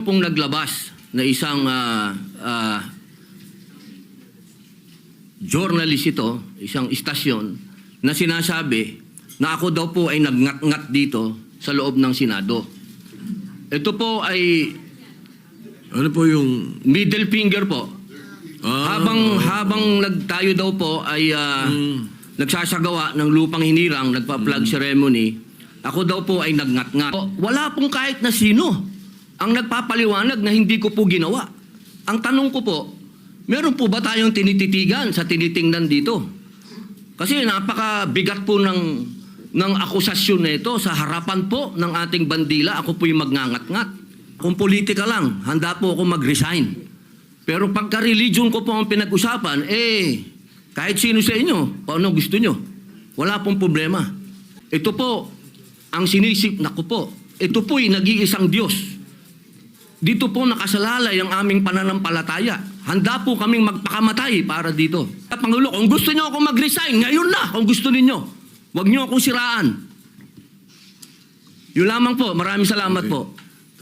Pong naglabas na isang journalist ito, isang istasyon, na sinasabi na ako daw po ay nagngat-ngat dito sa loob ng Senado. Ito po ay Ano po yung... middle finger po. Habang tayo daw po ay nagsasagawa ng lupang hinirang, nagpa-flag ceremony, ako daw po ay nagngat-ngat. Wala pong kahit na sino ang nagpapaliwanag na hindi ko po ginawa. Ang tanong ko po, meron po ba tayong tinititigan sa tinitingnan dito? Kasi napakabigat po ng akusasyon na ito sa harapan po ng ating bandila. Ako po yung magngangat-ngat. Kung politika lang, handa po ako mag-resign. Pero pagka-religion ko po ang pinag-usapan, kahit sino sa inyo, kung ano gusto nyo, wala pong problema. Ito po, ang sinisip, naku po, ito po'y nag-iisang Diyos. Dito po nakasalalay ang aming pananampalataya. Handa po kaming magpakamatay para dito. Pangulo, kung gusto nyo ako mag-resign, ngayon na, kung gusto ninyo. Huwag nyo akong siraan. Yun lamang po. Maraming salamat po.